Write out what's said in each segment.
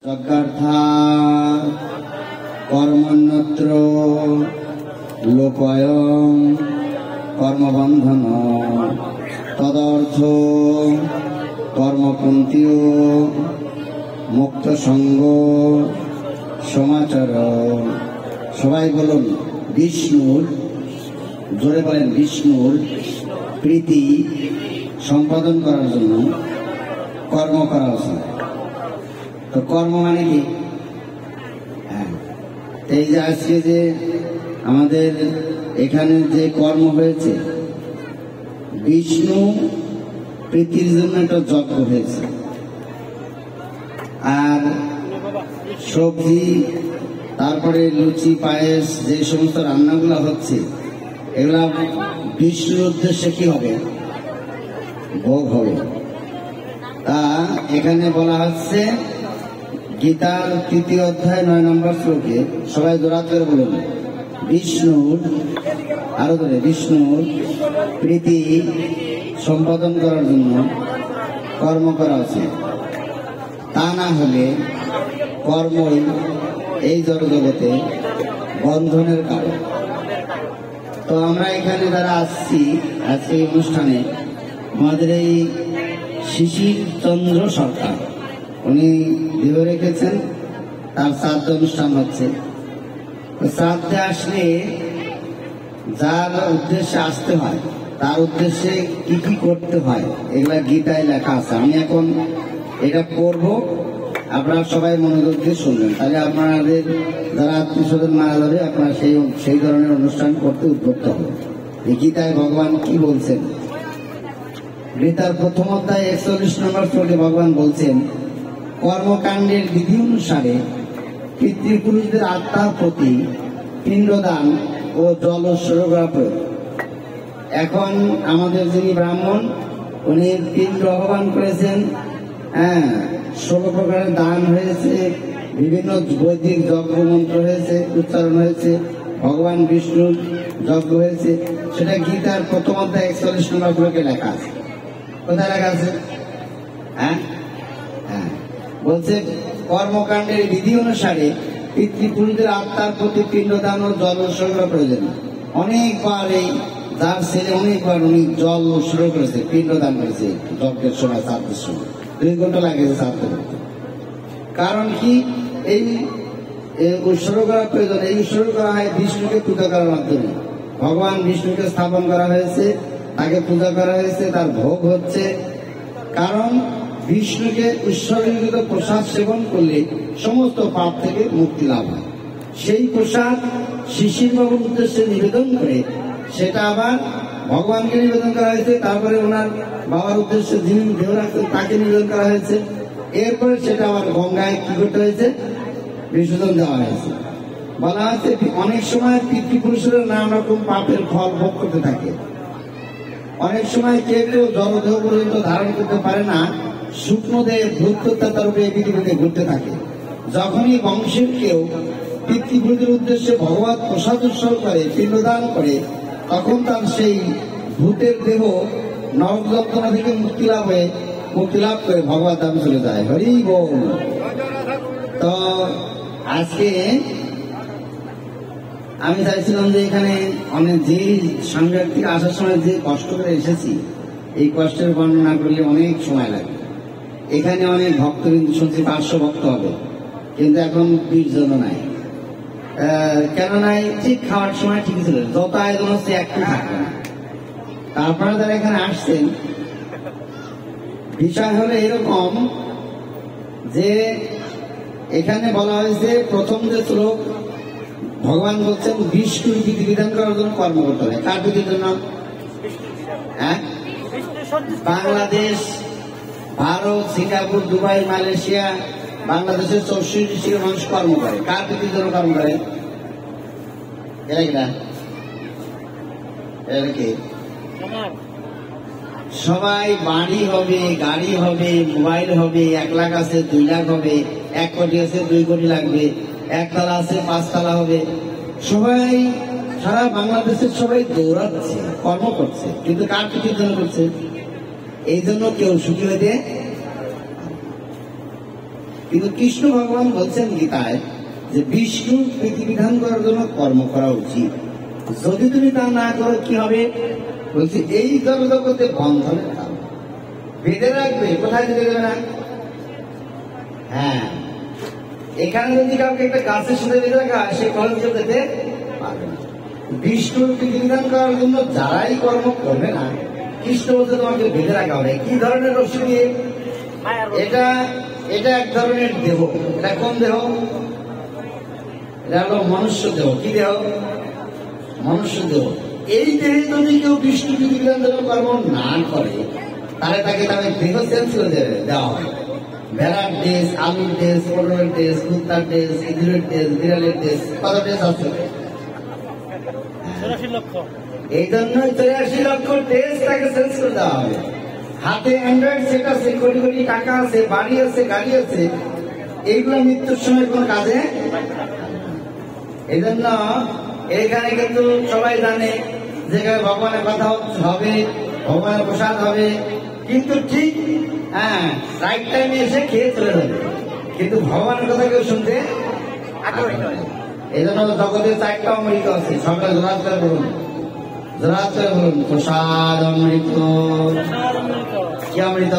যজ্ঞার্থা কর্মণ্যত্র লোকয়ং কর্মবন্ধন তদর্থ কর্মপন্থীয় মুক্ত সঙ্গ সমাচার। সবাই বলুন, বিষ্ণুর, জোরে বলেন, বিষ্ণুর প্রীতি সম্পাদন করার জন্য কর্ম করা উচিত। তো কর্ম মানে কি? এই যে আজকে যে আমাদের এখানে যে কর্ম হয়েছে, বিষ্ণু প্রীতির জন্য একটা যজ্ঞ হয়েছে। আর সবজি, তারপরে লুচি, পায়েস, যে সমস্ত রান্নাগুলো হচ্ছে, এগুলা বিষ্ণুর উদ্দেশ্যে কি হবে? ভোগ হবে। তা এখানে বলা হচ্ছে গীতার 3য় অধ্যায় 9 নম্বর শ্লোকে, সবাই জোরাত করে বলুন, বিষ্ণুর, আরো ধরে, বিষ্ণুর প্রীতি সম্পাদন করার জন্য কর্ম করা উচিত। তা না হলে কর্মই এই জগতে বন্ধনের কারণ। তো আমরা এখানে যারা আসছি আজকে এই অনুষ্ঠানে, আমাদের এই শিশির চন্দ্র সরকার, উনি ভিডিও রেখেছেন, তার শ্রাদ্ধ অনুষ্ঠান হচ্ছে। শ্রাদ্ধে আসলে যার উদ্দেশ্যে আসতে হয়, তার উদ্দেশ্যে কি কি করতে হয়, এগুলা গীতায় লেখা আছে। আমি এখন এটা পড়বো, আপনারা সবাই মনোযোগ দিয়ে শুনবেন, তাহলে আপনাদের যারা আত্মীয় স্বজন মারা যাবে, আপনারা সেই ধরনের অনুষ্ঠান করতে উদ্বুদ্ধ হবে। এই গীতায় ভগবান কি বলছেন? গীতার 1ম অধ্যায় 41 নম্বর শ্লোকে ভগবান বলছেন, কর্মকাণ্ডের বিধি অনুসারে পিতৃপুরুষদের আত্মার প্রতি পিণ্ডদান ও জল উৎসর্গ করা প্রয়োজন। এখন আমাদের যিনি ব্রাহ্মণ, উনি পিণ্ড আহ্বান করেছেন, 16 প্রকারের দান হয়েছে, বিভিন্ন বৈদিক যজ্ঞ মন্ত্র হয়েছে, উচ্চারণ হয়েছে, ভগবান বিষ্ণুর যজ্ঞ হয়েছে। সেটা গীতার 1ম অধ্যায় 41 নম্বর শ্লোকে লেখা আছে। কোথায় লেখা আছে? বলছে কর্মকাণ্ডের বিধি অনুসারে পিতৃপুরুষদের আত্মার প্রতি পিণ্ডদান ও জল উৎসর্গ প্রয়োজন। অনেকবার এই যার ছেলে অনেকবার উনি জল উৎসর্গ করেছে, পিণ্ডদান করেছে যজ্ঞের সময়, শ্রাদ্ধের সময় 2 ঘন্টা লাগেছে শ্রাদ্ধ করতে। কারণ কি? এই উৎসর্গ করা প্রয়োজন। এই উৎসর্গ করা হয় বিষ্ণুকে পূজা করার মাধ্যমে। ভগবান বিষ্ণুকে স্থাপন করা হয়েছে, তাকে পূজা করা হয়েছে, তার ভোগ হচ্ছে। কারণ বিষ্ণুকে উৎসর্গীকৃত প্রসাদ সেবন করলে সমস্ত পাপ থেকে মুক্তি লাভ হয়। সেই প্রসাদ শিশির বাবুর উদ্দেশ্যে নিবেদন করে সেটা আবার ভগবানকে নিবেদন করা হয়েছে, তারপরে ওনার বাবার উদ্দেশ্যে যিনি দেহ রাখতেন তাকে নিবেদন করা হয়েছে। এরপরে সেটা আবার গঙ্গায় কি করতে হয়েছে? বিসর্জন দেওয়া হয়েছে। বলা হচ্ছে অনেক সময় পিতৃপুরুষেরা নানা রকম পাপের ফল ভোগ করতে থাকে। অনেক সময় কেউ জলদেহ পর্যন্ত ধারণ করতে পারে না, শুকনো দেহে ভূতত্ত্বার উপরে পৃথিবীতে ঘুরতে থাকে। যখনই বংশের কেউ পিতৃপুরুষের উদ্দেশ্যে ভগবত প্রসাদ উৎসর্গ করে, পিণ্ডদান করে, তখন তার সেই ভূতের দেহ নরক যন্ত্রণা থেকে মুক্তি লাভ করে ভগবত ধামে চলে যায়। হরি বল। তো আজকে আমি চাইছিলাম যে এখানে অনেক যে সাংবাদিক থেকে আসার সময় যে কষ্ট করে এসেছি, এই কষ্টের বর্ণনা করলে অনেক সময় লাগে। এখানে অনেক ভক্তবৃন্দ শুনছি 500 ভক্ত হবে, কিন্তু এখন 20 জনও নাই। কেন নাই? ঠিক খাওয়ার সময় ঠিক ছিল, যত আয়োজন হচ্ছে একটু থাকবে না। তারপরে যারা এখানে আসছেন, বিষয় হলো এরকম যে এখানে বলা হয়েছে, প্রথম যে শ্লোক ভগবান বলছেন বিষ্ণুর বিধি বিধান করার জন্য কর্ম করতে হবে। কার বিধির জন্য? Bangladesh, Bharat, Singapore, Dubai, Malaysia, বাংলাদেশের 64 ডিস্ট্রিক্টের মানুষ কর্ম করে। কার বিধির জন্য কর্ম করে? সবাই বাড়ি হবে, গাড়ি হবে, মোবাইল হবে, 1 লাখ আছে, 2 লাখ হবে, 1 কোটি আছে, 2 কোটি লাগবে, 1 তলা আছে, 5 তলা হবে। সবাই, সারা বাংলাদেশের সবাই দৌড়াচ্ছে, কর্ম করছে, কিন্তু কার বিধির জন্য করছে? এই জন্য কেউ সুখী হইতে কিন্তু কৃষ্ণ ভগবান বলছেন গীতায় যে বিষ্ণু বিধিবিধান করার জন্য কর্ম করা উচিত। যদি তুমি তা না করো কি হবে? বলছি এই জগতে বন্ধনে বেঁধে রাখবে, কোথায় যেতে দেবে না। হ্যাঁ, এখানে যদি কাউকে একটা গাছের সাথে বেঁধে রাখা হয়, সে কলেজ যেতে পারবে না। বিষ্ণুর বিধিবিধান করার জন্য যারাই কর্ম করবে না, কৃষ্ণ বলতে তোমাকে বেঁধে রাখা হবে। কি ধরনের রশ্মি দিয়ে? এটা এক ধরনের দেহ। এটা কোন দেহ? এটা হলো মনুষ্য দেহ। কি দেহ? মনুষ্য দেহ। এই দেহে যদি কেউ বিষ্ণু বিধিবিধান কর্ম না করে, তাহলে তাকে দেহ চেঞ্জ করে দেওয়া হয়। ভেড়ার দেশ, আলুর দেশ, পটলের দেশ, কুত্তার দেশ, ইঁদুরের দেশ, বিড়ালের দেশ, কত দেশ আছে? এই জন্য 84 লক্ষ দেশ তাকে চেঞ্জ করে দেওয়া হবে। হাতে অ্যান্ড্রয়েড সেট আছে, কোটি কোটি টাকা আছে, বাড়ি আছে, গাড়ি আছে, এইগুলো মৃত্যুর সময় কোন কাজে। এই জন্য এখানে কিন্তু সবাই জানে যেখানে ভগবানের কথা হবে, ভগবানের প্রসাদ হবে, কিন্তু ঠিক রাইট টাইমে এসে খেয়ে চলে যাবে, কিন্তু ভগবানের কথা কেউ শুনতে আগ্রহী নয়। এই জন্য জগতের 4টা অমৃত আছে। সকালে জোরাত করে বলুন, জোরাত করে বলুন, প্রসাদ অমৃত। কি অমৃত?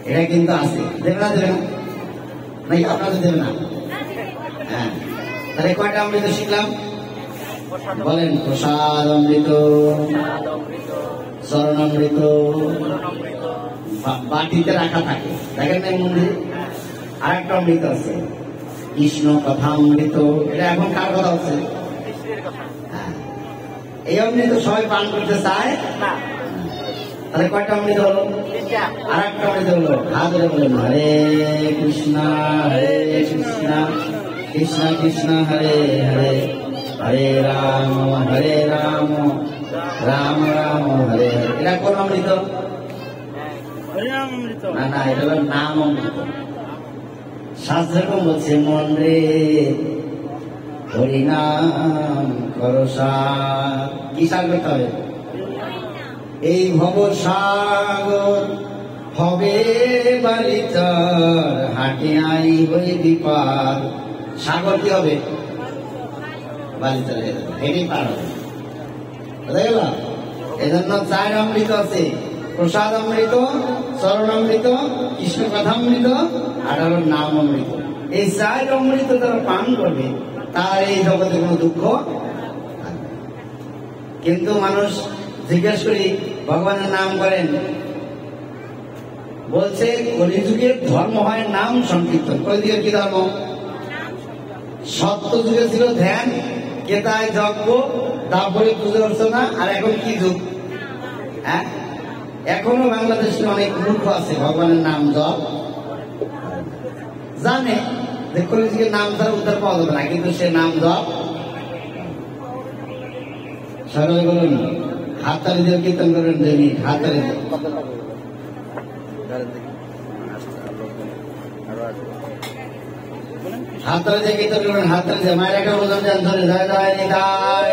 এটা কিন্তু আছে। দেবে না? দেবে না নাকি আপনাদের দেবে না? হ্যাঁ, তাহলে কয়টা অমৃত শিখলাম বলেন? প্রসাদ অমৃত, চরণামৃত, বাটিতে রাখা থাকে, দেখেন না মন্দিরে। আর একটা অমৃত আছে, কৃষ্ণ কথা অমৃত। এটা এখন কার কথা হচ্ছে? এই অমৃত সবাই পান করতে চায় না। তাহলে কয়টা অমৃত হলো? আর একটা অমৃত হলো, হাত ধরে বলেন হরে কৃষ্ণ কৃষ্ণ কৃষ্ণ হরে হরে, হরে রাম রাম রাম হরে হরে। এটা কোন অমৃত? না না, এটা হলো নাম অমৃত। শাস্ত্র বলছে মন রে হরিনাম করসা। কি সার করতে হবে? এই ভব সাগর হবে বালিচর, হাটে আই হয়ে বিপার। সাগর কি হবে? বালিচর হেঁটে পার হবে। বুঝা গেল? এজন্য 4 অমৃত আছে, প্রসাদ অমৃত, চরণামৃত, কৃষ্ণ কথামৃত, আর হলো নাম অমৃত। এই 4 অমৃত যারা পান করবে তার এই জগতে কোনো দুঃখ। কিন্তু মানুষ জিজ্ঞেস করি ভগবানের নাম করেন, বলছে কলিযুগের ধর্ম হয় নাম সংকীর্তন। কলিযুগের কি ধর্ম? সত্য যুগে ছিল ধ্যান, কেতায় যজ্ঞ, তারপরে পুজো অর্চনা। আর এখন কি যুগ? হ্যাঁ, এখনো বাংলাদেশে অনেক মূর্খ আছে ভগবানের নাম জপ জানে যে কলিযুগের নাম ছাড়া উদ্ধার পাওয়া যাবে না, কিন্তু সে নাম জপ। সকালে বলুন হাততালি দিয়ে কীর্তন করেন, দেবী হাততালি দিয়ে হাততালি দিয়ে কীর্তন করেন, হাততালি দিয়ে মায়ের একটা ওজন যান ধরে জয় জয় নিতাই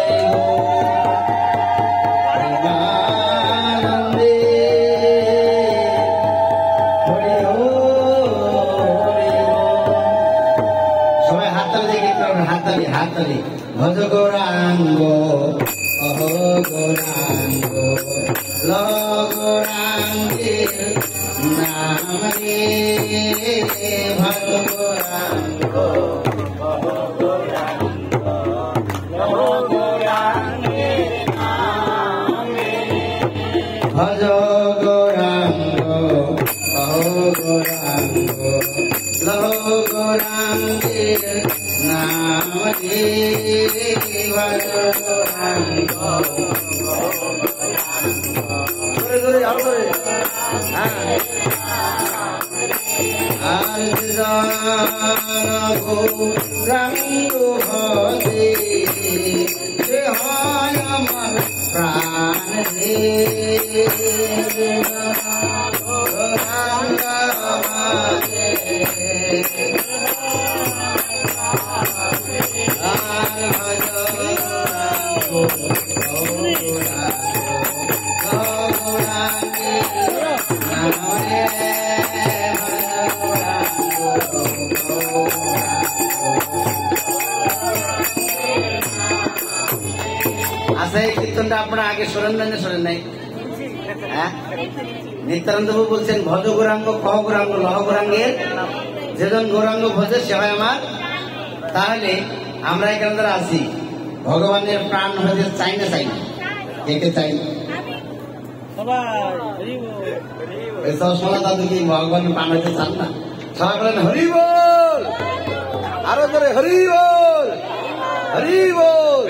হাততালি। ভজ গৌরাঙ্গ অহ গৌরাঙ্গ ল গৌরাঙ্গের নাম রে, ভজ গৌরাঙ্গ অহ গৌরাঙ্গ ল গৌরাঙ্গের নাম রে, ভজ গৌরাঙ্গ অহ গৌরাঙ্গ ল গৌরাঙ্গের নাম রে, ভজ গৌরাঙ্গ। আর গৌরাঙ্গ ভজে সে হয় আমার প্রাণ রে, গৌরাঙ্গ ভজে আচ্ছা, এই কীর্তনটা আপনারা আগে শোনেন না শোনেন নাই? হ্যাঁ, নিত্যানন্দ প্রভু বলছেন ভজ গৌরাঙ্গ কহ গৌরাঙ্গ লহ গৌরাঙ্গের যেজন গৌরাঙ্গ ভজে সে হয় আমার। তাহলে আমরা এখানে যারা আছি ভগবানের প্রাণ হতে চাই না চাই না? কে চাই? চশমা দাদু কি ভগবানের প্রাণ হতে চান না? সবাই বলেন হরি বল, আরো ধরে হরি বল, হরি বল।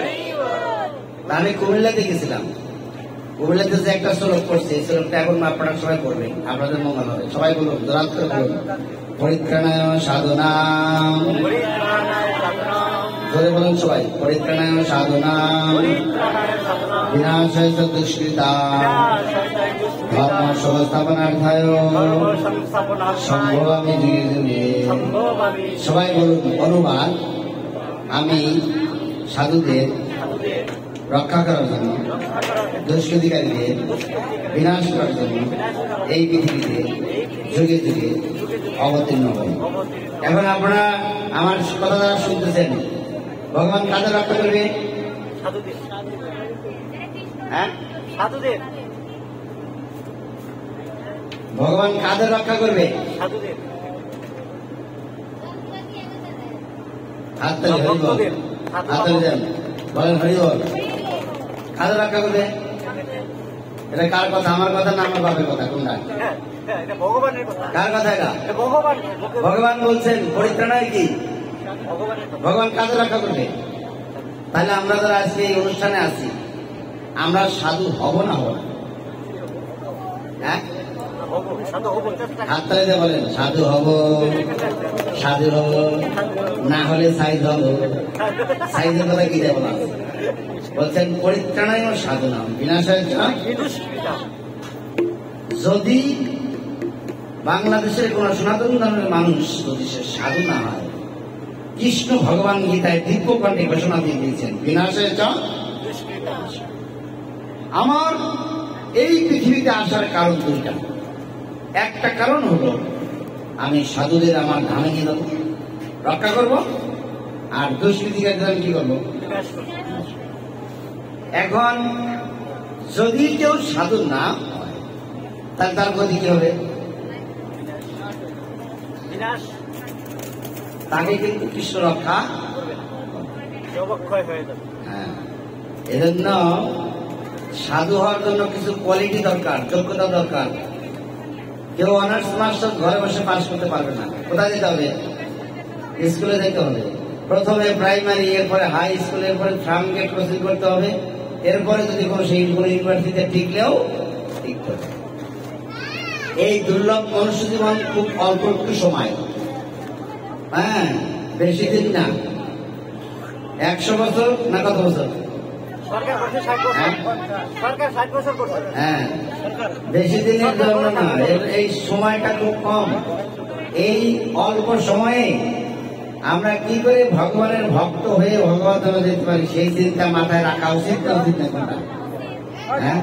আমি কুমিল্লাতে গেছিলাম, কুমিল্লাতে যে একটা শ্লোক করছে এই শ্লোকটা এখন আপনারা সবাই করবেন, আপনাদের মঙ্গল হবে। সবাই বলুন, জোরাত করে বলুন, পরিত্রাণায় সাধনাম, ধরে বলুন সবাই, পরিত্রাণায় সাধনাম বিনাশায় চ দুষ্কৃতাম ধর্ম সংস্থাপনার্থায় সম্ভবামি যুগে যুগে। সবাই বলুন, অনুবাদ, আমি সাধুদের রক্ষা করার জন্য, দুষ্কৃতিকারীদের বিনাশ করার জন্য এই পৃথিবীতে যুগে যুগে অবতীর্ণ হই। এখন আপনারা আমার কথা দ্বারা শুনতেছেন, ভগবান কাদের রক্ষা করবে? হ্যাঁ, ভগবান কাদের রক্ষা করবে? হাততালি হরি বল, হাততালি দেন, বলেন হরি বল। কাদের রক্ষা করবে? এটা কার কথা? আমার কথা না আমার বাপের কথা? কোনটা? কার কথা এটা? ভগবান বলছেন পরিত্রাণায় কি? ভগবান কাদের রক্ষা করবে? তাহলে আমরা যারা আজকে এই অনুষ্ঠানে আছি, আমরা সাধু হব না হব না? হ্যাঁ, হাততালি দিয়ে বলেন, সাধু হব, সাধু হব, না হলে সাইজ হব। সাইজের কথা কি দেব না? বলছেন পরিত্রাণায় সাধু নাম বিনাশায়। যদি বাংলাদেশের কোন সনাতন ধর্মের মানুষ যদি সে সাধু না হয়, কৃষ্ণ ভগবান গীতায় দিব্য কণ্ঠে ঘোষণা দিয়ে দিয়েছেন বিনাশায় চ। আমার এই পৃথিবীতে আসার কারণ দুইটা। একটা কারণ হলো আমি সাধুদের আমার ধামে নিয়ে যাবো, রক্ষা করব, আর দুষ্কৃতিকারীদের আমি কি করবো? এখন যদি কেউ সাধু না হয় তাহলে তার গতি কি হবে? তাকে কিন্তু কৃষ্ণ রক্ষা। হ্যাঁ, এজন্য সাধু হওয়ার জন্য কিছু কোয়ালিটি দরকার, যোগ্যতা দরকার। কেউ অনার্স মাস্টার ঘরে বসে পাস করতে পারবে না। কোথায় যেতে হবে? স্কুলে যেতে হবে। প্রথমে প্রাইমারি, এরপরে হাই স্কুল, এরপরে ফার্ম গেট কোচিং করতে হবে। এরপরে যদি কোনো সেই কোনো ইউনিভার্সিটিতে টিকলেও টিকতে হবে। এই দুর্লভ মনুষ্য জীবন খুব অল্প একটু সময়, হ্যাঁ, বেশি দিন না। 100 বছর না কত বছর? হ্যাঁ, বেশি দিনের জন্য না, এই সময়টা খুব কম। এই অল্প সময়ে আমরা কি করে ভগবানের ভক্ত হয়ে ভগবান যেতে পারি সেই চিন্তা মাথায় রাখা উচিত না উচিত না? হ্যাঁ,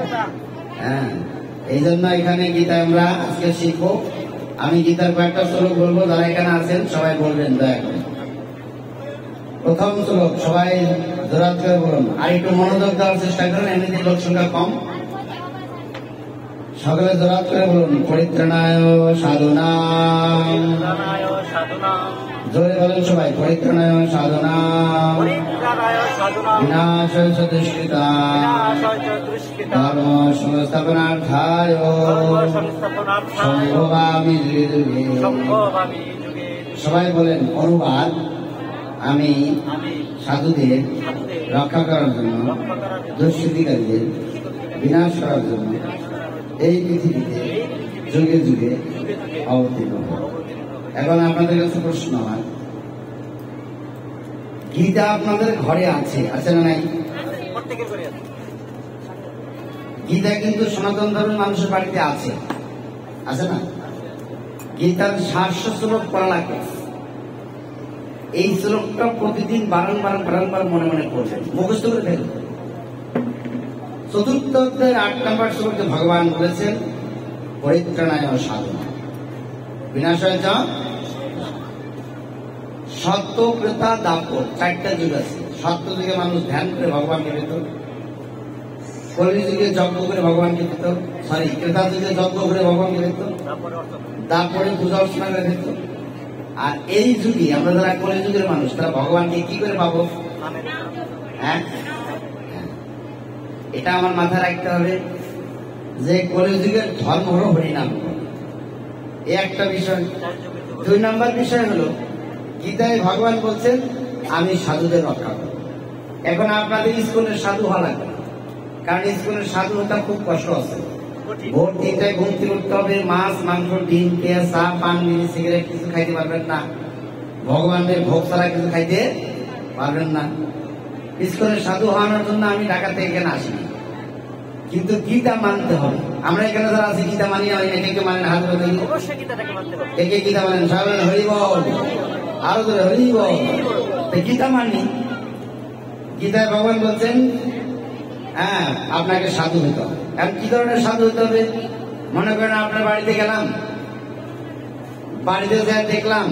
হ্যাঁ, এই জন্য এখানে গীতা আমরা আজকে শিখবো। আমি গীতার কয়েকটা শ্লোক বলবো, যারা এখানে আছেন সবাই বলবেন দয়া করে। প্রথম শ্লোক সবাই জোরাত করে বলুন, আর একটু মনোযোগ দেওয়ার চেষ্টা করুন, এমনিতে লোক সংখ্যা কম। সকলে জোরাত করে বলুন, পরিত্রাণায় সাধনাম। জোরে বলেন সবাই, পরিত্রাণায় সাধনাম বিনাশায় চ দুষ্কৃতাম ধর্ম সংস্থাপনার্থায় সম্ভবামি যুগে যুগে। সবাই বলেন, অনুবাদ, আমি সাধুদের রক্ষা করার জন্য, দুষ্কৃতিকারীদের বিনাশ করার জন্য এই পৃথিবীতে যুগে যুগে অবতীর্ণ হব। এখন আপনাদের কাছে প্রশ্ন হয়, গীতা আপনাদের ঘরে আছে না নাই? গীতা কিন্তু সনাতন ধর্মের মানুষের বাড়িতে আছে না? গীতার 700 শ্লোক পড়া লাগে। এই শ্লোকটা প্রতিদিন বারংবার মনে মনে পড়বেন, মুখস্থ করে ফেলবেন। চতুর্থ অধ্যায়ের 8 নম্বর শ্লোকে ভগবান বলেছেন পরিত্রাণায় সাধনা বিনাশায় চ। সত্য, ত্রেতা, দ্বাপর 4টা যুগ আছে। সত্য যুগে মানুষ ধ্যান করে ভগবানকে পেত, কলি যুগে যজ্ঞ করে ভগবানকে দিত, সরি ক্রেতা যুগে যজ্ঞ করে ভগবানকে দিত, তারপরে পূজা অর্চনা করে দিত। আর এই যুগে আমরা যারা কলি যুগের মানুষ তারা ভগবানকে কি করে পাবো? হ্যাঁ, এটা আমার মাথায় রাখতে হবে যে কলি যুগের ধর্ম হলো হরিনাম, এই একটা বিষয়। 2 নম্বর বিষয় হলো গীতায় ভগবান বলছেন আমি সাধুদের রক্ষা করব। এখন আপনাদের স্কুলের সাধু হওয়া লাগবে, কারণ স্কুলের সাধু হতে খুব কষ্ট আছে। ভোর 3টায় ঘুম থেকে উঠতে হবে, মাছ মাংস ডিম পেঁয়াজ চা পান বিড়ি সিগারেট কিছু খাইতে পারবেন না, ভগবানের ভোগ ছাড়া কিছু খাইতে পারবেন না। স্কুলের সাধু হওয়ানোর জন্য আমি ঢাকা থেকে এখানে আসি, কিন্তু গীতা মানতে হবে। আমরা এখানে যারা আছি গীতা মানি না, কে মানেন হাত ধরে দেখি, কে গীতা মানেন? সবাই হরি বল, আরো ধরে হরি বল। গীতা মানি, গীতায় ভগবান বলছেন হ্যাঁ আপনাকে সাধু হতে হবে। এখন কি ধরনের সাধু হতে হবে? মনে করেন আপনার বাড়িতে গেলাম, বাড়িতে যা দেখলাম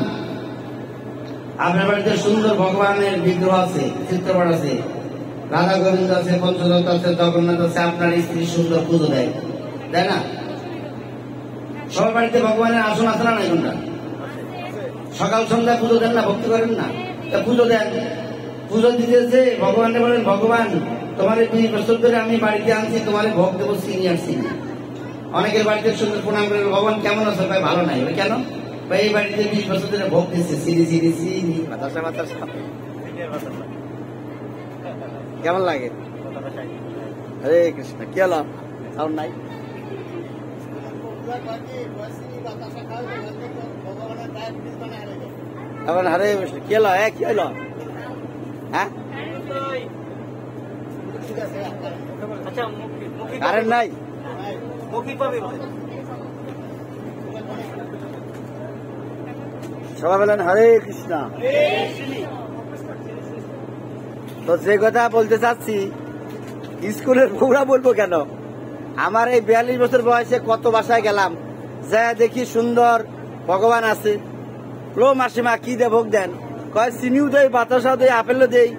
আপনার বাড়িতে সুন্দর ভগবানের বিগ্রহ আছে, চিত্রপট আছে, রাধা গোবিন্দ আছে, পঞ্চদত্ত আছে, জগন্নাথ আছে, আপনার স্ত্রী সুন্দর পুজো দেয়, তাই না? সবার বাড়িতে ভগবানের আসন আছে না নাই? কোনটা? সকাল সন্ধ্যা পুজো দেন না, ভক্তি করেন না? পুজো দেন, পুজো দিতেছে ভগবানকে বলেন ভগবান তোমার 20 বছর ধরে আমি বাড়িতে আনছি, তোমার ভোগ দেবো চিনি আর চিনি। অনেকের বাড়িতে সুন্দর প্রণাম করে ভগবান কেমন আছে? ভাই ভালো নাই। কেন? ভাই এই বাড়িতে 20 বছর ধরে ভোগ দিচ্ছে চিনি চিনি চিনি। কেমন লাগে? হরে কৃষ্ণ। কি হলো? সাউন্ড নাই? এখন হরে কৃষ্ণ কি হলো? কি হলো? হ্যাঁ কারেন্ট নাই? সবাই বলেন হরে কৃষ্ণ। তো যে কথা বলতে চাচ্ছি, স্কুলের বউরা বলবো কেন? আমার এই 42 বছর বয়সে কত বাসায় গেলাম, যা দেখি সুন্দর ভগবান আছে। লো মাসিমা কি দে ভোগ দেন? কয় চিনিও দেয়, বাতাসাও দেয়, আপেলও দেয়,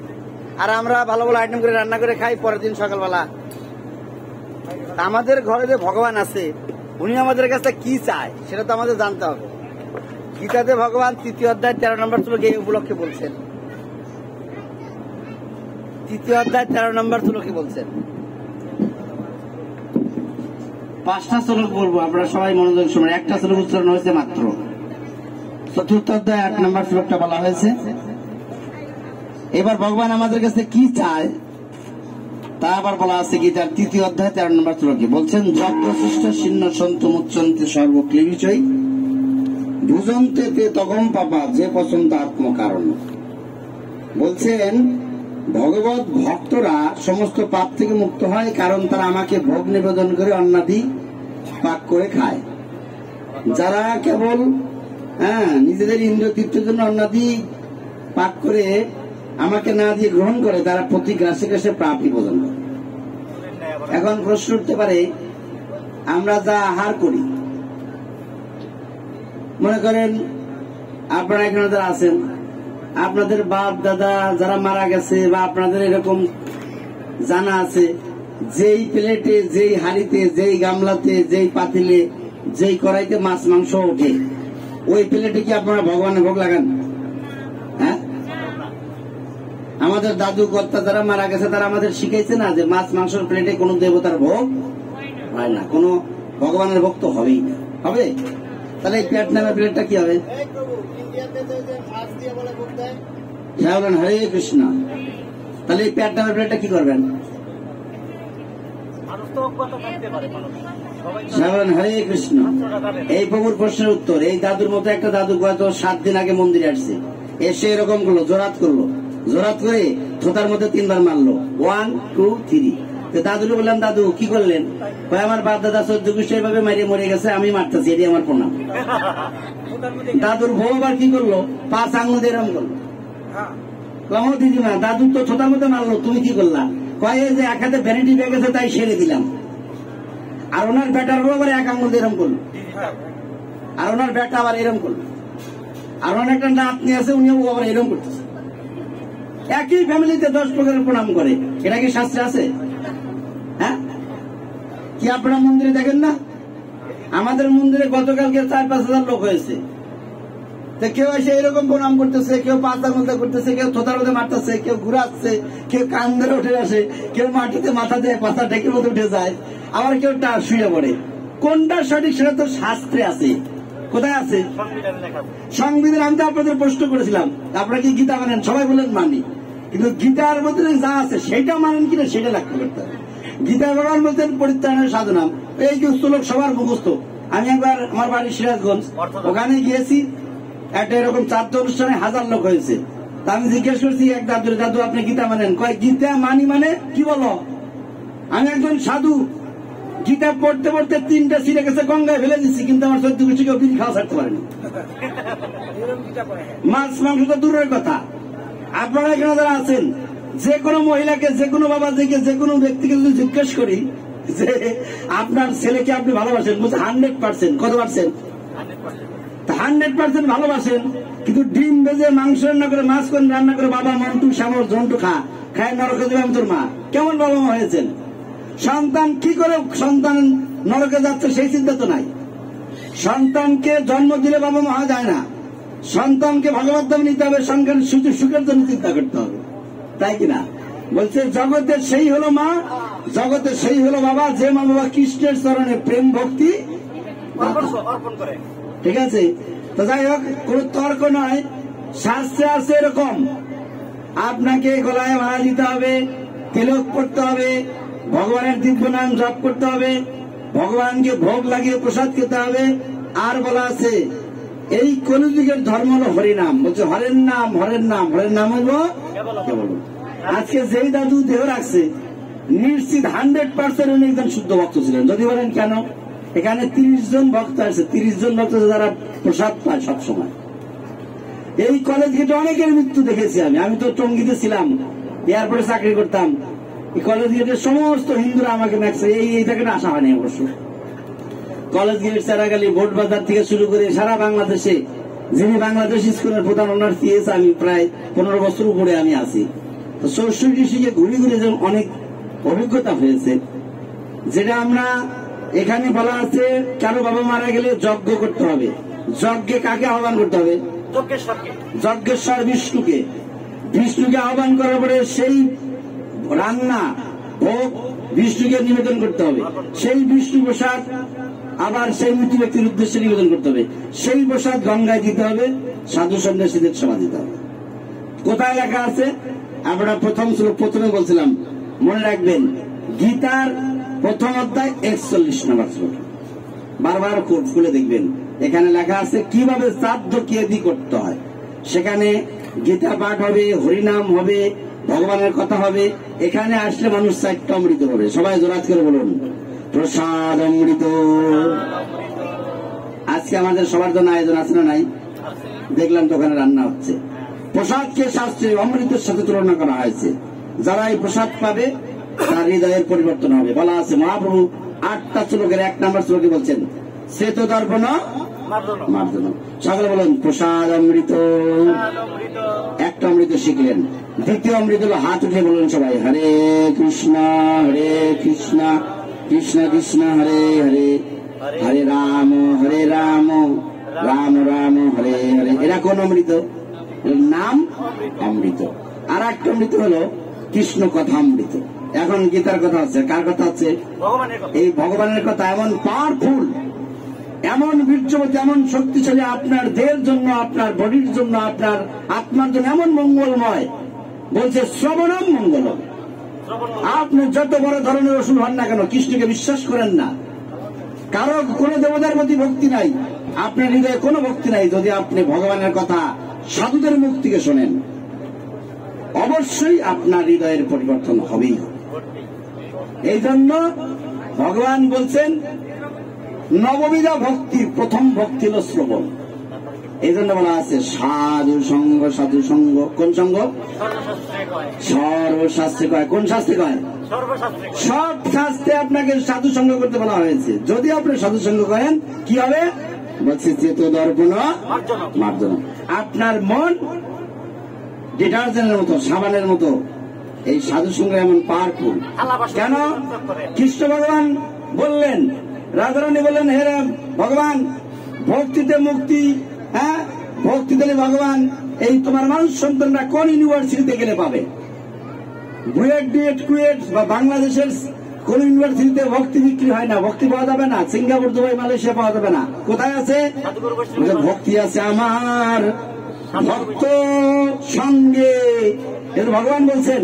আর আমরা ভালো ভালো আইটেম করে রান্না করে খাই পরের দিন সকালবেলা। আমাদের ঘরে যে ভগবান আছে উনি আমাদের কাছে কি চায় সেটা তো আমাদের জানতে হবে। গীতাতে ভগবান 3য় অধ্যায় 13 নম্বর শ্লোক এই উপলক্ষে বলছেন। 3য় অধ্যায় 13 নম্বর শ্লোকে বলছেন। 5টা শ্লোক বলবো, আপনারা সবাই মনোযোগ শুনুন। একটা শ্লোক উচ্চারণ হয়েছে মাত্র। 4th অধ্যায় 8 নম্বর শ্লোকটা বলা হয়েছে। এবার ভগবান আমাদের কাছে কি চায় তা আবার বলা আছে গীতার 3য় অধ্যায় 13 নম্বর শ্লোকে। বলছেন যজ্ঞশিষ্ট শীর্ণ সন্তু মুচ্ছন্তে সর্বক্লেবিষয় ভুজন্তে তে তগম পাপা যে পছন্দ আত্মকারণ। বলছেন ভগবত ভক্তরা সমস্ত পাপ থেকে মুক্ত হয়, কারণ তারা আমাকে ভোগ নিবেদন করে অন্নাদি পাক করে খায়। যারা কেবল নিজেদের ইন্দ্রিয় তৃপ্তির জন্য অন্নাদি পাক করে আমাকে না দিয়ে গ্রহণ করে, তারা প্রতি গ্রাসে গ্রাসে পাপই বোঝেন। এখন প্রশ্ন উঠতে পারে, আমরা যা আহার করি, মনে করেন আপনারা এখানে যারা আছেন, আপনাদের বাপ দাদা যারা মারা গেছে বা আপনাদের এরকম জানা আছে, যেই প্লেটে, যেই হাড়িতে, যেই গামলাতে, যেই পাতিলে, যেই কড়াইতে মাছ মাংস ওঠে, ওই প্লেটে কি আপনারা ভগবানের ভোগ লাগান? হ্যাঁ, আমাদের দাদু কর্তা যারা মারা গেছে তারা আমাদের শিখাইছে না যে মাছ মাংসের প্লেটে কোন দেবতার ভোগ হয় না, কোন ভগবানের ভোগ তো হবেই না। হবে? তাহলে এই পেট নামের প্লেটটা কি হবে? বলেন হরে কৃষ্ণ। তাহলে এই পেট নামের প্লেটটা কি করবেন? বলেন হরে কৃষ্ণ। এই প্রভুর প্রশ্নের উত্তর। এই দাদুর মতো একটা দাদু গত 7 দিন আগে মন্দিরে আসছে, এসে এরকম করলো, জোরাত করলো, জোরাত করে থোতার মধ্যে 3 বার মারলো, 1 2 3। দাদুকে বললাম দাদু কি করলেন? আমার বাপ দাদা 14 এইভাবে মারিয়ে মরে গেছে, আমি মারতেছি, এটি আমার প্রণাম। দাদুর বউ আবার কি করলো? 5 আঙুল দিয়ে এরম করলো। দিদিমা দাদুর তো থোতার মধ্যে মারলো, তুমি কি করলা? কয়ে যে এক হাতে ভ্যানিটি ব্যাগ আছে তাই সেরে দিলাম। আর ওনার বেটার বউ আবার 1 আঙুল দিয়ে এরম করলো, আর ওনার বেটা আবার এরম করলো, আর ওনার একটা নাতনি আছে উনিও আবার এরম করতেছে। একই ফ্যামিলিতে 10 প্রকারের প্রণাম করে, এটা কি শাস্ত্রে আছে? হ্যাঁ, কি আপনারা মন্দিরে দেখেন না? আমাদের মন্দিরে গতকালকে 4-5 হাজার লোক হয়েছে। তো কেউ এসে এরকম প্রণাম করতেছে, কেউ পাতা মধ্যে করতেছে, কেউ থোতার মধ্যে মারতেছে, কেউ ঘুরাচ্ছে, কেউ কান ধরে উঠে আসে, কেউ মাটিতে মাথা দিয়ে পাতা ঢেকের মধ্যে উঠে যায়, আবার কেউ শুয়ে পড়ে। কোনটা সঠিক সেটা তো শাস্ত্রে আছে। কোথায় আছে? সংবিধান। আমি তো আপনাদের প্রশ্ন করেছিলাম আপনারা কি গীতা মানেন? সবাই বলেন মানি। কিন্তু গীতার মধ্যে যা আছে সেটা মানেন কিনা সেটা লক্ষ্য করতে হবে। গীতা ভগবান বলতেন পরিত্রাণের সাধনা, এই যে শ্লোক সবার মুখস্থ। আমি একবার আমার বাড়ি সিরাজগঞ্জ, ওখানে গিয়েছি, একটা এরকম চার্চ অনুষ্ঠানে 1000 লোক হয়েছে। তা আমি জিজ্ঞেস করছি এক দাদুর, দাদু আপনি গীতা মানেন? কয় গীতা মানি মানে কি বলো? আমি একজন সাধু, গীতা পড়তে পড়তে 3টা ছিঁড়ে গেছে, গঙ্গায় ফেলে দিচ্ছি, কিন্তু আমার 14 গোষ্ঠী কেউ বিড়ি খাওয়া ছাড়তে পারেনি। মাছ মাংস তো দূরের কথা। আপনারা এখানে যারা আছেন, যে কোনো মহিলাকে, যে কোনো বাবাজিকে, যে কোনো ব্যক্তিকে যদি জিজ্ঞেস করি যে আপনার ছেলেকে আপনি ভালোবাসেন, বলছে 100%। কত পার্সেন্ট? 100% ভালোবাসেন। কিন্তু ডিম ভেজে, মাংস রান্না করে, মাছ করে রান্না করে, বাবা মন্টু শ্যামল জন্টু খায় নরকে দেবে তোর মা, কেমন বাবা মা হয়েছেন? সন্তান কি করে সন্তান নরকে যাচ্ছে সেই চিন্তা তো নাই। সন্তানকে জন্ম দিলে বাবা মা হওয়া যায় না। সন্তানকে ভগবত ধামে নিতে হবে, সন্তান সুখের জন্য চিন্তা করতে হবে, তাই কিনা? বলছে জগতের সেই হলো মা, জগতের সেই হলো বাবা, যে মা বাবা কৃষ্ণের চরণে প্রেম ভক্তি অর্পণ করে। ঠিক আছে? তো যাই হোক, কোন তর্ক নয়। শাস্ত্রে আছে এরকম, আপনাকে গলায় মালা দিতে হবে, তিলক পড়তে হবে, ভগবানের দিব্য নাম জপ করতে হবে, ভগবানকে ভোগ লাগিয়ে প্রসাদ খেতে হবে। আর বলা আছে এই কলিযুগের ধর্ম হলো হরিনাম। বলছে হরের নাম, হরের নাম, হরের নাম হলো কেবল। আজকে যেই দাদু দেহ রাখছে, নিশ্চিত 100% উনি একজন শুদ্ধ ভক্ত ছিলেন। যদি বলেন কেন? এখানে 30 জন ভক্ত আছে, 30 জন ভক্ত যারা প্রসাদ পায় সবসময়। এই কলেজ গেটে অনেকের মৃত্যু দেখেছি আমি তো টঙ্গিতে ছিলাম, এয়ারপোর্টে চাকরি করতাম। এই কলেজ গেটের সমস্ত হিন্দুরা আমাকে ম্যাক্সে এই থেকে আসা হয়নি অবশ্য। কলেজ গেট, চারাগালি, বোট বাজার থেকে শুরু করে সারা বাংলাদেশে যিনি বাংলাদেশ স্কুলের প্রধান ওনার সিএস, আমি প্রায় 15 বছর উপরে আমি আছি। তো 64 ডিস্ট্রিক্টে ঘুরে ঘুরে যেমন অনেক অভিজ্ঞতা হয়েছে। যেটা আমরা এখানে বলা আছে, কারো বাবা মারা গেলে যজ্ঞ করতে হবে। যজ্ঞে কাকে আহ্বান করতে হবে? যজ্ঞেশ্বর বিষ্ণুকে। বিষ্ণুকে আহ্বান করার পরে সেই রান্না ভোগ বিষ্ণুকে নিবেদন করতে হবে। সেই বিষ্ণু প্রসাদ আবার সেই মৃত্যু ব্যক্তির উদ্দেশ্যে নিবেদন করতে হবে। সেই প্রসাদ গঙ্গায় দিতে হবে, সাধু সন্ন্যাসীদের সভা দিতে হবে। কোথায় লেখা আছে? আমরা প্রথমে বলছিলাম, মনে রাখবেন, গীতার প্রথম অধ্যায় 41 নম্বর শ্লোক, বারবার খুলে দেখবেন। এখানে লেখা আছে কিভাবে শ্রাদ্ধ কিয়াদি করতে হয়। সেখানে গীতা পাঠ হবে, হরিনাম হবে, ভগবানের কথা হবে। এখানে আসলে মানুষ 4টা অমৃত হবে। সবাই জোরাত করে বলুন, প্রসাদ অমৃত। আজকে আমাদের সবার জন্য আয়োজন আছে না নাই? দেখলাম তো ওখানে রান্না হচ্ছে। প্রসাদকে শাস্ত্রে অমৃতের সাথে তুলনা করা হয়েছে। যারা এই প্রসাদ পাবে তার হৃদয়ের পরিবর্তন হবে। বলা আছে মহাপ্রভু 8টা শ্লোকের 1 নম্বর শ্লোকে বলছেন শ্বেত দর্পণ মার্জন। সকলে বলুন প্রসাদ অমৃত। একটা অমৃত শিখলেন। দ্বিতীয় অমৃত হলো, হাত উঠে বলুন সবাই, হরে কৃষ্ণ কৃষ্ণ কৃষ্ণ হরে হরে, হরে রাম রাম রাম হরে হরে। এরা কোন অমৃত? নাম অমৃত। আর একটা অমৃত হলো কৃষ্ণ কথা অমৃত। এখন গীতার কথা হচ্ছে, কার কথা হচ্ছে? এই ভগবানের কথা। এমন পাওয়ারফুল, এমন বীর্যবতী, এমন শক্তিশালী, আপনার দেহের জন্য, আপনার বডির জন্য, আপনার আত্মার জন্য এমন মঙ্গলময়। বলছে শ্রবণম মঙ্গলম। আপনি যত বড় ধরনের অসুর হন না কেন, কৃষ্ণকে বিশ্বাস করেন না, কারো কোন দেবতার প্রতি ভক্তি নাই, আপনার হৃদয়ে কোনো ভক্তি নাই, যদি আপনি ভগবানের কথা সাধুদের মুখ থেকে শোনেন, অবশ্যই আপনার হৃদয়ের পরিবর্তন হবেই। এই জন্য ভগবান বলছেন নববিধা ভক্তির প্রথম ভক্তি হল শ্রবণ। এই জন্য বলা আছে সাধু সঙ্গ, সাধু সঙ্গ। কোন সঙ্গ? সর্বশাস্ত্রে কয়। কোন শাস্ত্রে কয়? সব শাস্ত্রে আপনাকে সাধু সঙ্গ করতে বলা হয়েছে। যদি আপনি সাধু সঙ্গ করেন কি হবে? বলছে চেত দর্পণ মার্জন। আপনার মন ডিটারজেন্টের মতো, সাবানের মতো। এই সাধু সঙ্গ এমন পাওয়ারফুল। কেন? কৃষ্ণ ভগবান বললেন, রাধারানী বললেন, হে ভগবান, ভক্তিতে মুক্তি, হ্যাঁ ভক্তি দিলে ভগবান এই তোমার মানুষ সন্তানরা কোন ইউনিভার্সিটিতে গেলে পাবে? বুয়েট, ডিএড, কুয়েট বা বাংলাদেশের কোন ইউনিভার্সিটিতে ভক্তি বিক্রি হয় না, ভক্তি পাওয়া যাবে না। সিঙ্গাপুর, দুবাই, মালয়েশিয়া পাওয়া যাবে না। কোথায় আছে? ভক্তি আছে আমার ভক্ত সঙ্গে। কিন্তু ভগবান বলছেন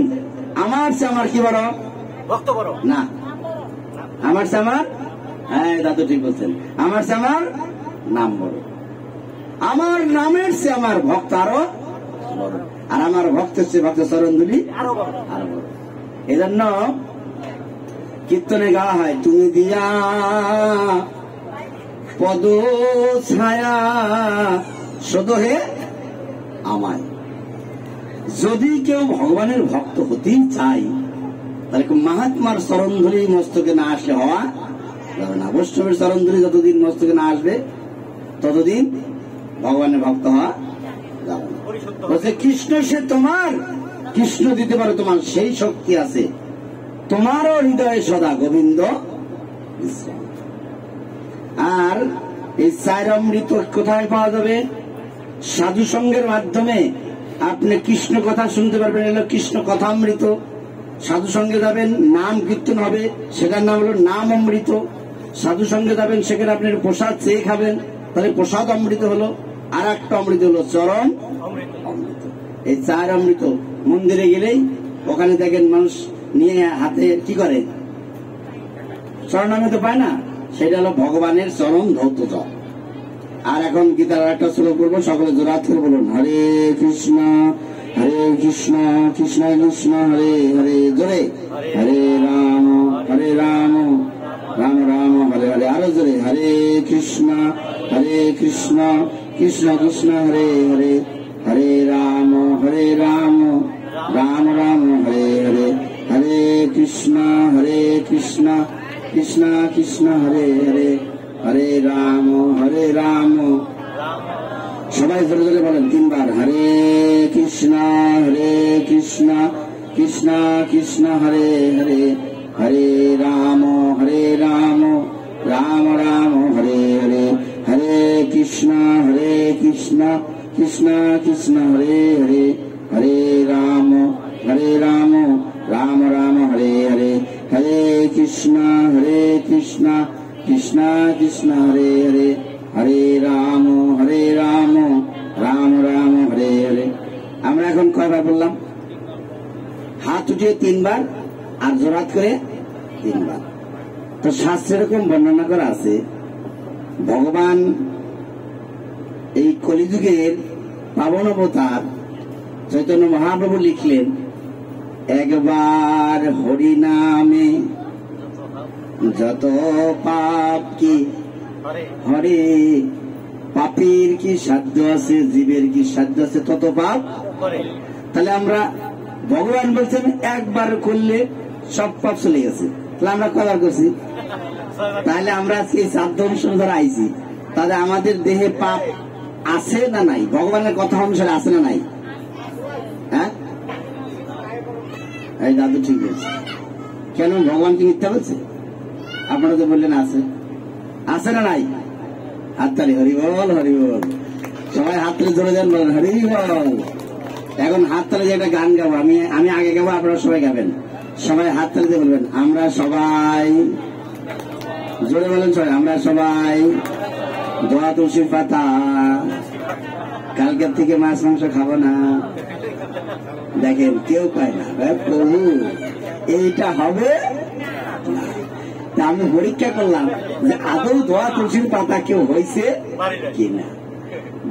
আমার সে আমার কি বড়? ভক্ত বড় না। আমার সে আমার, হ্যাঁ দাদু ঠিক বলছেন, আমার সে আমার নাম বড়। আমার নামের সে আমার ভক্ত আরো বড়, আর আমার ভক্তের সে ভক্ত চরণধুলি আরো বড়। এই জন্য কীর্তনে গাওয়া হয়, তুমি দিয়া পদ ছায়া শোধ হে আমায়। যদি কেউ ভগবানের ভক্ত হতেই চাই, তাহলে মহাত্মার চরণধুলি মস্তকে না আসলে হওয়া যাবে না। বৈষ্ণবের চরণধুলি যতদিন মস্তকে না আসবে ততদিন ভগবানের ভক্ত হওয়া যাবে না। বলছে কৃষ্ণ সে তোমার, কৃষ্ণ দিতে পারে তোমার সেই শক্তি আছে, তোমারও হৃদয়ে সদা গোবিন্দ বিশ্রাম। আর এই চার অমৃত কোথায় পাওয়া যাবে? সাধু সঙ্গের মাধ্যমে আপনি কৃষ্ণ কথা শুনতে পারবেন, এলো কৃষ্ণ কথামৃত। সাধু সঙ্গে যাবেন, নাম কীর্তন হবে, সেটার নাম হলো নাম অমৃত। সাধু সঙ্গে যাবেন, সেখানে আপনি প্রসাদ চেয়ে খাবেন, তাহলে প্রসাদ অমৃত হলো। আর একটা অমৃত হলো চরণ অমৃত। এই চার অমৃত মন্দিরে গেলেই ওখানে দেখেন মানুষ নিয়ে হাতে কি করে, চরণামৃত পায় না, সেটা হলো ভগবানের চরণ ধৌত জল। আর এখন গীতার একটা শ্লোক করবো, সকলে জোরাত করে বলুন, হরে কৃষ্ণ কৃষ্ণ কৃষ্ণ হরে হরে, জোরে হরে রাম রাম রাম হরে হরে, আরো জোরে হরে কৃষ্ণ কৃষ্ণ কৃষ্ণ হরে হরে, হরে রাম রাম রাম হরে হরে, হরে কৃষ্ণ কৃষ্ণ কৃষ্ণ হরে হরে, হরে রাম সবাই জোরে জোরে বলেন তিনবার, হরে কৃষ্ণ কৃষ্ণ কৃষ্ণ হরে হরে, হরে রাম রাম হরে হরে, হরে কৃষ্ণ কৃষ্ণ কৃষ্ণ হরে হরে, হরে রাম রাম হরে হরে, হরে কৃষ্ণ কৃষ্ণ কৃষ্ণ হরে হরে, হরে রাম রাম হরে হরে। আমরা এখন কয়বার বললাম? হাত উঠিয়ে তিনবার, আর জোরাত করে তিনবার। তো শাস্ত্রে এরকম বর্ণনা করা আছে, ভগবান এই কলিযুগের পাবন অবতার চৈতন্য মহাপ্রভু লিখলেন, একবার হরি নামে যত পাপ কি হরে, পাপীর কি সাধ্য আছে, জীবের কি সাধ্য আছে তত পাপ। তাহলে আমরা, ভগবান বলছেন একবার করলে সব পাপ চলে গেছে, তাহলে আমরা কবার করছি? তাহলে আমরা সেই সাধ্য অনুসারে ধরা আইছি, তাহলে আমাদের দেহে পাপ আছে না নাই? ভগবানের কথা অনুসারে আছে না নাই? হ্যাঁ, এই দাদু ঠিক বলছে। কেন ভগবান কি মিথ্যা বলছে? আপনারা তো বললেন আছে না নাই? হাততালি, হরিবল হরিবল। সবাই হাততালি জোরে দেন, বলেন হরিবল। এখন হাততালি যে একটা গান গাবো, আমি আগে গাবো, আপনারা সবাই গাবেন। সবাই হাততালি দিয়ে বলবেন, আমরা সবাই, জোরে বলেন সবাই, আমরা সবাই দোয়া তুলসীর পাতা, কালকের থেকে মাছ মাংস খাবো না। দেখেন কেউ পায় না, প্রভু এইটা হবে না। আমি পরীক্ষা করলাম যে আদৌ দোয়া তুলসীর পাতা কেউ হয়েছে কিনা।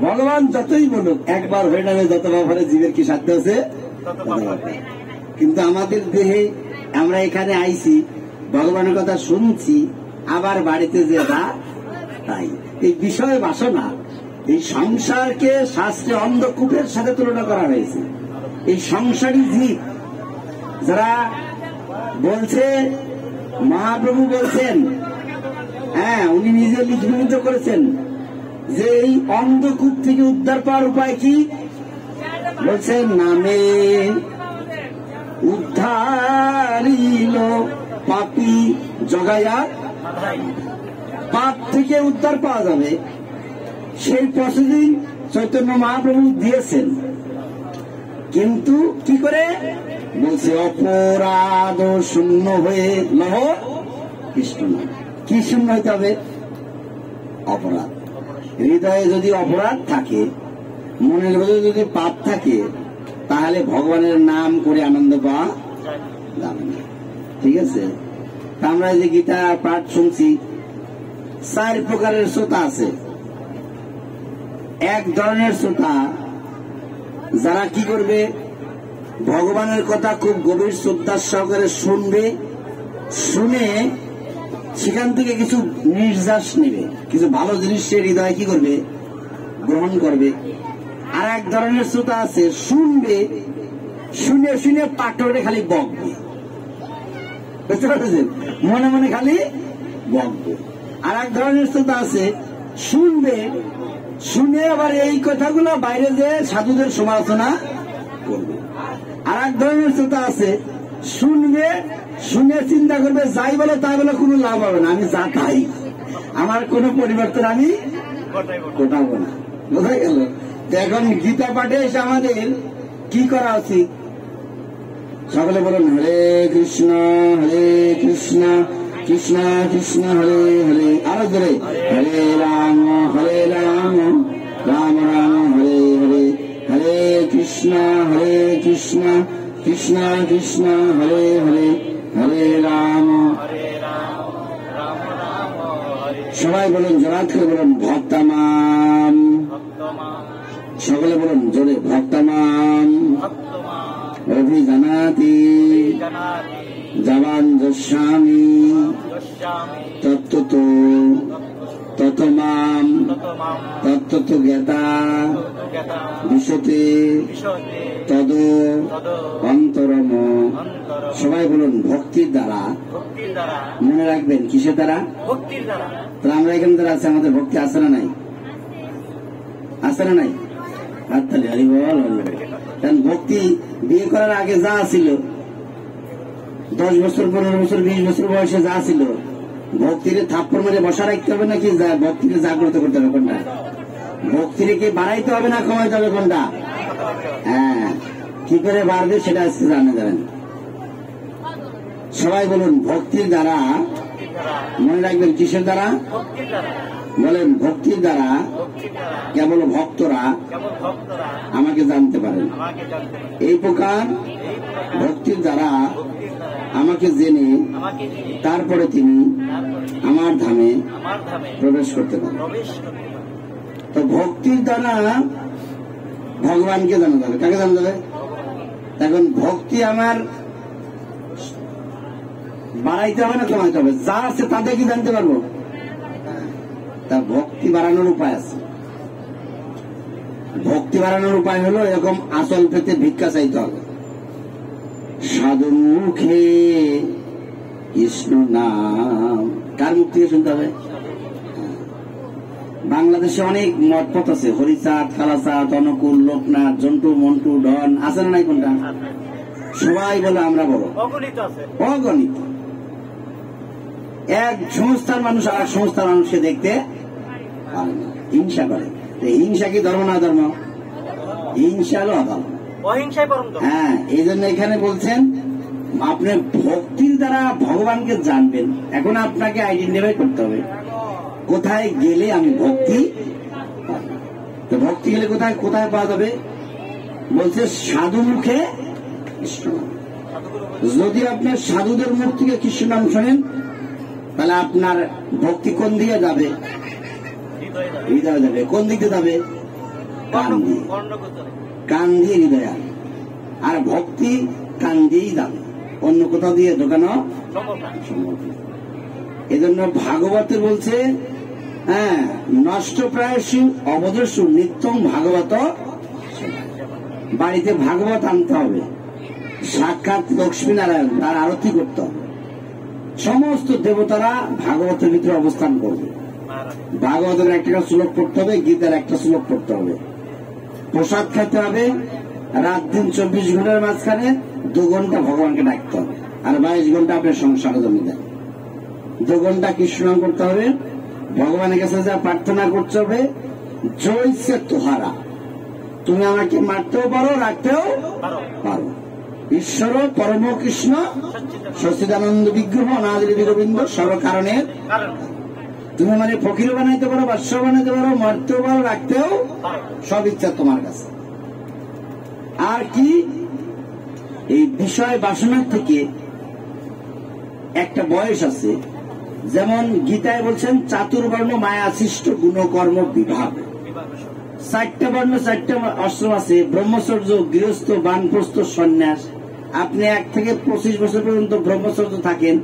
ভগবান যতই বলুক, একবার হয়ে যাবে যত ব্যাপারে জীবের কি সাধ্য আছে, কিন্তু আমাদের দেহে আমরা এখানে আইছি, ভগবানের কথা শুনছি, আবার বাড়িতে যে তাই এই বিষয় বাসনা, এই সংসারকে শাস্ত্রে অন্ধকূপের সাথে তুলনা করা হয়েছে। এই সংসারী জীব যারা বলছে, মহাপ্রভু বলছেন, হ্যাঁ উনি নিজে লিখিত করেছেন যে এই অন্ধকূপ থেকে উদ্ধার পাওয়ার উপায় কি? বলছেন নামে উদ্ধারিল পাপী জগায়া পাপ থেকে উদ্ধার পাওয়া যাবে, সেই প্রসিডিং চৈতন্য মহাপ্রভু দিয়েছেন। কিন্তু কি করে বলছে, অপরাধ শূন্য হয়ে লহ কৃষ্ণ নাম। কি শূন্য হইতে হবে? অপরাধ। হৃদয়ে যদি অপরাধ থাকে, মনের মধ্যে যদি পাপ থাকে, তাহলে ভগবানের নাম করে আনন্দ পাওয়া যাবে না। ঠিক আছে? আমরা যে গীতা পাঠ শুনছি, 4 প্রকারের শ্রোতা আছে। এক ধরনের শ্রোতা যারা কি করবে, ভগবানের কথা খুব গভীর শ্রদ্ধার সহকারে শুনবে, শুনে সেখান থেকে কিছু নির্যাস নেবে, কিছু ভালো জিনিস সে হৃদয়ে কি করবে, গ্রহণ করবে। আর এক ধরনের শ্রোতা আছে, শুনবে, শুনে শুনে পাটরে খালি বকবে, বুঝতে পারছেন, মনে মনে খালি বকবে। আর এক ধরনের শ্রোতা আছে, শুনবে, শুনে আবার এই কথাগুলো বাইরে যে সাধুদের সমালোচনা করবে। আর এক ধরনের শ্রোতা আছে, শুনবে, শুনে চিন্তা করবে, যাই বলে তাই বলে কোনো লাভ হবে না, আমি যা খাই, আমার কোনো পরিবর্তন আমি ঘটাবো না। বোঝা গেল? এখন গীতা পাঠে এসে আমাদের কি করা উচিত? সকলে বলুন, হরে কৃষ্ণ কৃষ্ণ কৃষ্ণ হরে হরে। আরো ধরে, হরে রাম রাম রাম হরে হরে, হরে কৃষ্ণ কৃষ্ণ কৃষ্ণ হরে হরে, হরে রাম। সবাই বলুন, জোরাত করে বলুন, ভক্তমাম। সকলে বলুন জোরে, ভক্তমাম অভিজানাতি জবান যস্যামি তত্ত্বতো ততমাম তত্ত্বতো জ্ঞাতা বিশতে তদ অন্তরম। সবাই বলুন, ভক্তির দ্বারা। মনে রাখবেন, কিসের দ্বারা? ভক্তির দ্বারা। তাহলে আমরা এখানে যারা আছে, আমাদের ভক্তি আছে না নাই? আছে না নাই? হাততালি, হরি বল। কারণ ভক্তি বিয়ে করার আগে যা ছিল, 10 বছর 15 বছর 20 বছর বয়সে যা ছিল, ভক্তিরে থাপ্পড় মেরে বসা রাখতে হবে নাকি ভক্তিকে জাগ্রত করতে হবে? কোনটা? ভক্তিরে কি বাড়াইতে হবে না কমাইতে হবে? কোনটা? হ্যাঁ, কি করে বাড়বে সেটা আজকে জানা যাবেন। সবাই বলুন, ভক্তির দ্বারা। মনে রাখবেন, কিসের দ্বারা? বলেন, ভক্তির দ্বারা কেবল ভক্তরা আমাকে জানতে পারেন। এই প্রকার ভক্তির দ্বারা আমাকে জেনে তারপরে তিনি আমার ধামে প্রবেশ করতে পারেন। তো ভক্তির দ্বারা ভগবানকে জানা যাবে। কাকে জানা যাবে? এখন ভক্তি আমার বাড়াইতে হবে না কমাইতে হবে? যা আছে তাতে কি জানতে পারবো? তা ভক্তি বাড়ানোর উপায় আছে। ভক্তি বাড়ানোর উপায় হলো, এরকম আচল পেতে ভিক্ষা চাইতে হবে। সাধু মুখে কৃষ্ণ নাম। কার মুখ থেকে শুনতে হবে? বাংলাদেশে অনেক মঠপথ আছে, হরিচাঁদ, কালাচাঁদ, অনুকূল, লোকনাথ, জন্টু, মন্টু, ডন, আছে না নাই? কোনটা? সবাই বলে আমরা বড়, অগণিত। এক সংস্থার মানুষ আর এক সংস্থার মানুষকে দেখতে পারে না, হিংসা করে। হিংসা কি ধর্ম না ধর্ম? হিংসা হলো অধর্ম। হ্যাঁ, এই জন্য এখানে বলছেন, আপনি ভক্তির দ্বারা ভগবানকে জানবেন। এখন আপনাকে আইডেন্টিফাই করতে হবে, কোথায় গেলে আমি ভক্তি পাব। তো ভক্তি গেলে কোথায় কোথায় পাওয়া যাবে? বলছে, সাধু মুখে কৃষ্ণ নাম। যদি আপনার সাধুদের মুখ থেকে কৃষ্ণ নাম শোনেন, তাহলে আপনার ভক্তি কোন দিকে যাবে? হৃদয় যাবে। কোন দিকে যাবে? কান দিয়ে। কান দিয়ে হৃদয়। আর ভক্তি কান দিয়েই যাবে, অন্য কোথাও দিয়ে ঢোকানো সম্ভব। এজন্য ভাগবতে বলছে, হ্যাঁ, নষ্ট প্রায়সু অবদস্যু নিত্যম ভাগবত। বাড়িতে ভাগবত আনতে হবে, সাক্ষাৎ লক্ষ্মী নারায়ণ তার আরতি করতে হবে। সমস্ত দেবতারা ভাগবতের ভিতরে অবস্থান করবে। ভাগবতের একটা শ্লোক পড়তে হবে, গীতার একটা শ্লোক পড়তে হবে। প্রসাদ খেতে হবে, রাত দিন 24 ঘন্টার মাঝখানে 2 ঘন্টা ভগবানকে ডাকতে হবে, আর 22 ঘন্টা আপনার সংসারে জমি দেয়। 2 ঘন্টা কৃষ্ণ নাম করতে হবে, ভগবানের কাছে যা প্রার্থনা করতে হবে, জয়সে তোহারা, তুমি আমাকে মারতেও পারো, রাখতেও পারো। ঈশ্বর পরম কৃষ্ণ সচ্চিদানন্দ বিগ্রহ অনাদি গোবিন্দ সর্বকারণের, তুমি মানে ফকির বানাইতে পারো, বাদশা বানাইতে পারো, মারতেও পারো, রাখতেও, সব ইচ্ছা তোমার কাছে। আর কি এই বিষয় বাসনার থেকে একটা বয়স আছে, যেমন গীতায় বলছেন চাতুর্বর্ণ মায়া সৃষ্ট গুণকর্ম বিভাগ। 4টা বর্ণ 4টা আশ্রম আছে, ব্রহ্মচর্য, গৃহস্থ, বানপ্রস্থ, সন্ন্যাস। আপনি 1 থেকে 25 বছর পর্যন্ত ব্রহ্মচর্য থাকেন,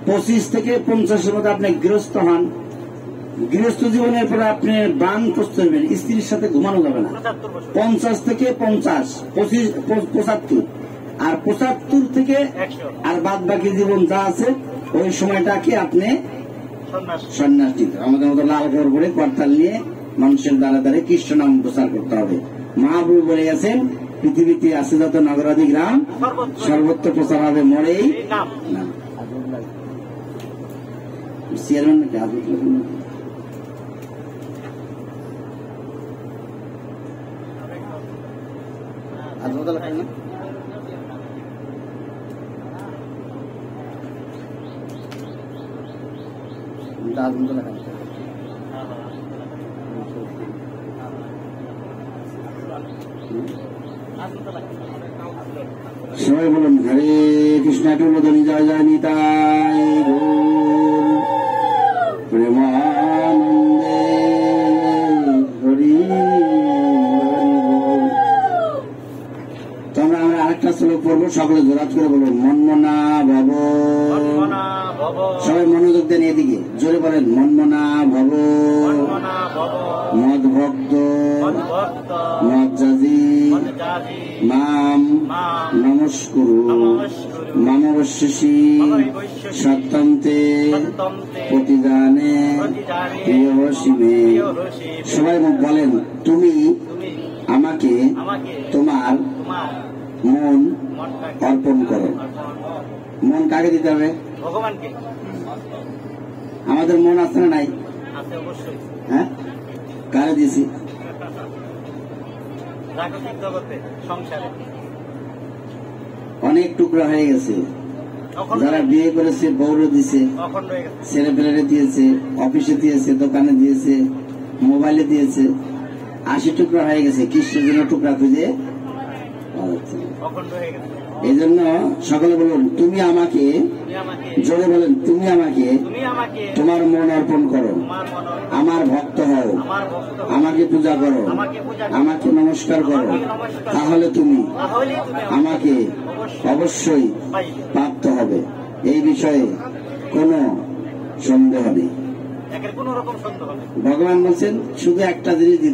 25 থেকে 50-এর মধ্যে আপনি গৃহস্থ হন। গৃহস্থ জীবনের পরে আপনি বানপ্রস্থ হবেন, স্ত্রীর সাথে ঘুমানো যাবে না। 50 থেকে 50, 75, আর 75 থেকে আর বাদ বাকি জীবন যা আছে ওই সময়টাকে আপনি সন্ন্যাস দিতে। আমাদের মতো লাল ঘর করে করতাল নিয়ে মানুষের দ্বারা দ্বারে কৃষ্ণ নাম প্রচার করতে হবে। মহাপ্রভু বলে গেছেন, পৃথিবীতে আছে যত নগরাদি গ্রাম, সর্বত্র প্রচার হবে মরেই নাম। চেয়ারম্যান নাকি সবাই বলুন হরে কৃষ্ণ টুলধনি জয় জয় নিতাই গৌর প্রেমানন্দে হরি হরি। তোমরা আমরা আরেকটা শ্লোক পড়বো, সকলে জোরাত করে বলুন মনমনা ভব। সবাই মনোযোগ দেন এদিকে, জোরে বলেন মনমনা ভব মদ ভক্ত মজ্জাজি মাম নমস্কুরু মামবশ্যসি সত্যন্তে প্রতিদানে প্রিয়সী মে। সবাই বলেন তুমি আমাকে তোমার মন অর্পণ করো। মন কাকে দিতে হবে? ভগবানকে। আমাদের মন আছে না নাই? আছে অবশ্যই। হ্যাঁ, কারে দিয়েছি? জাগতিক জগতে, সংসারে অনেক টুকরা হয়ে গেছে। যারা বিয়ে করেছে বউরে দিয়েছে, ছেলে পেলেরে দিয়েছে, অফিসে দিয়েছে, দোকানে দিয়েছে, মোবাইলে দিয়েছে, 80 টুকরা হয়ে গেছে। কৃষ্ণের জন্য টুকরা খুঁজে এই জন্য সকলে বলুন তুমি আমাকে, জোরে বলেন তুমি আমাকে তোমার মন অর্পণ করো, আমার ভক্ত হও, আমাকে পূজা করো, আমাকে নমস্কার করো, তাহলে তুমি আমাকে অবশ্যই প্রাপ্ত হবে। এই বিষয়ে কোনো সন্দেহ নেই। ভগবান বলছেন শুধু একটা জিনিস